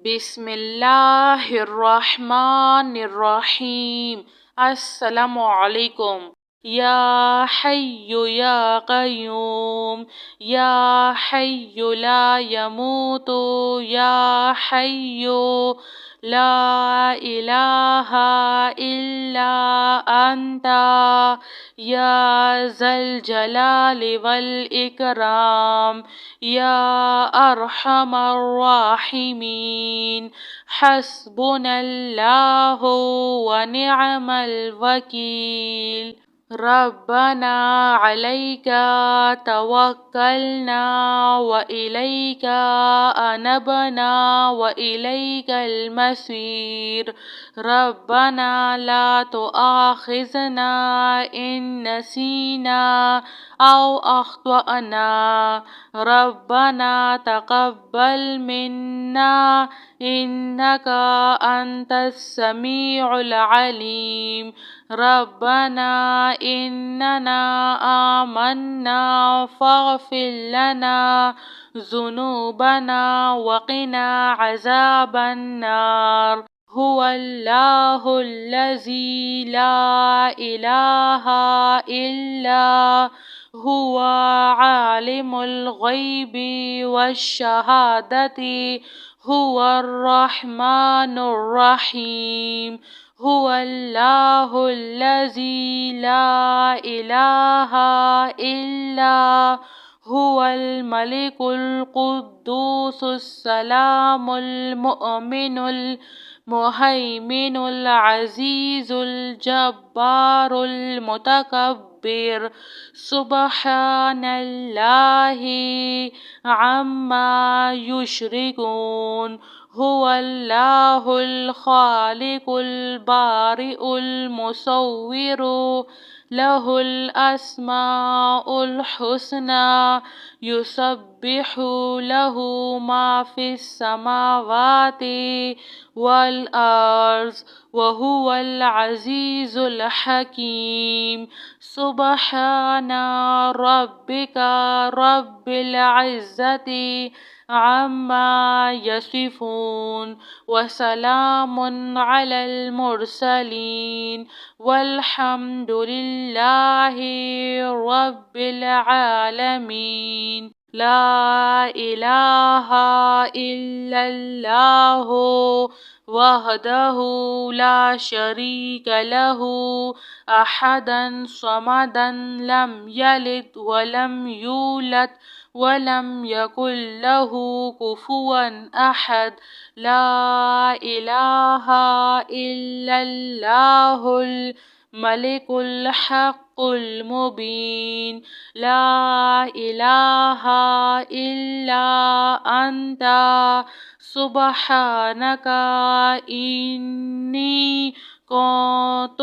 بسم اللہ الرحمن الرحیم۔ السلام علیکم۔ یا حی یا قیوم، یا حی لا یموت، یا حی لا الہ الا انت، یا ذا الجلال والاکرام، یا ارحم الراحمین۔ حسبنا اللہ ونعم الوکیل۔ ربنا علیک توکلنا وإلیک انبنا وإلیک المصیر۔ ربنا لا تؤاخذنا ان نسینا او اخطأنا۔ ربنا تقبل منا انک انت السمیع العلیم۔ ربنا اننا آمنا فاغفر لنا ذنوبنا وقنا عذاب النار۔ هو اللہ الذی لا الہ الا هو عالم الغیب والشہادۃ هو الرحمن الرحیم۔ هو اللہ الذی لا الہ الا هو الملک القدوس السلام المؤمن المہیمن العزیز الجبار المتکبر۔ سبحان اللہ عما یشرکون۔ هو اللہ الخالق البارئ المصور، لہ الاسماء الحسنى، یسبح لہ ما فی السماوات والارض، وہو العزیز الحکیم۔ سبحان ربک رب العزۃ عما یصفون، وسلام علی المرسلین، والحمد للہ رب العالمین۔ لا الہ الا اللہ وحدہ لا شریک لہ، احدا صمدا لم یلد ولم یولد ولم یکن لہ کفوا احد۔ لا الہ الا اللہ الملک الحق المبین۔ لا الہ الا انت سبحانک انی کنت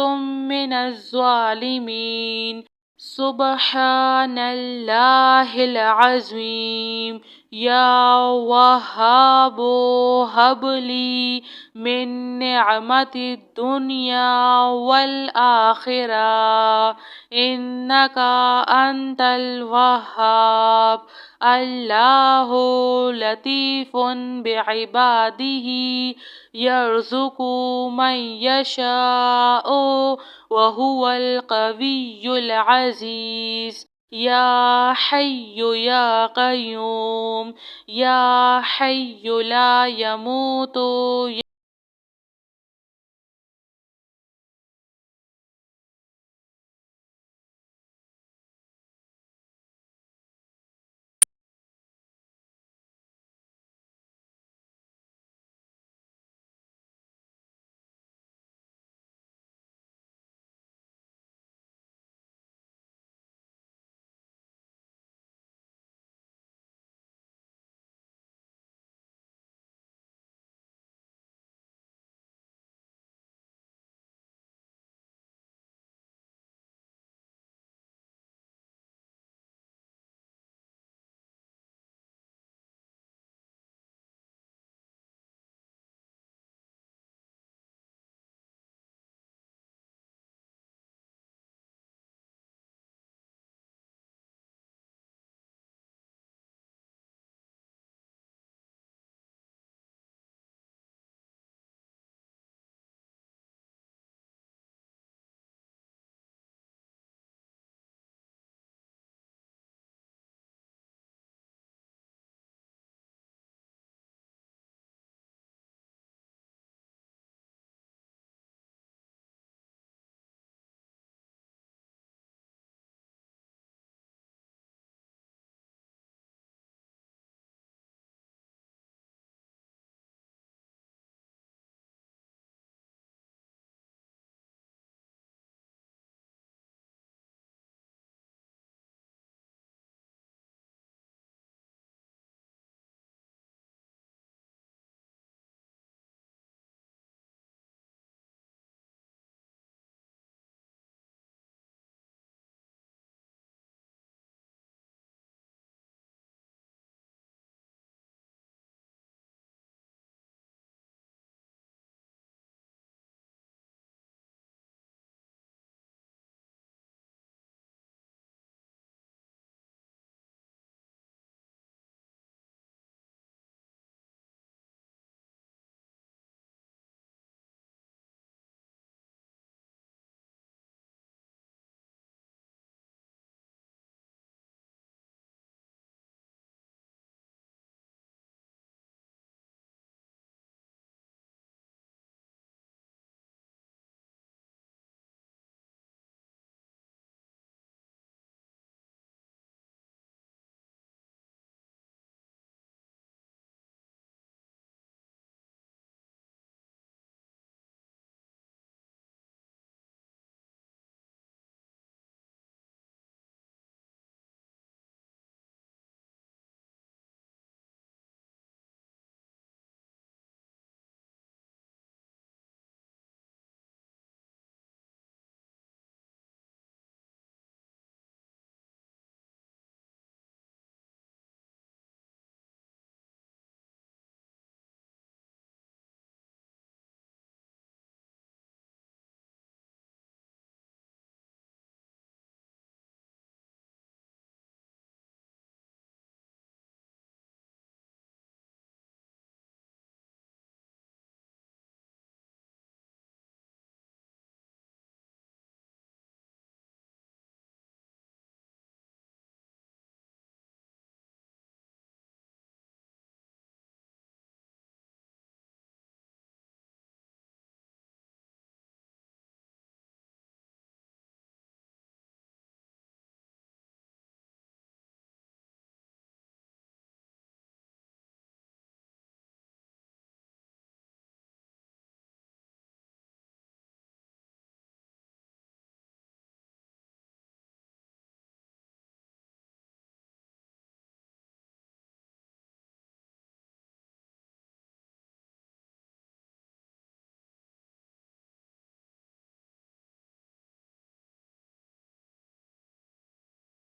من الظالمین۔ سبحان اللہ العظیم۔ یا وہاب ہب لی من نعمت الدنیا والآخرہ، انک انت الوہاب۔ اللہ لطیف بعبادہ یرزق من یشاء وہو القوی العزیز۔ یا حی یا قیوم، یا حی لا یموت۔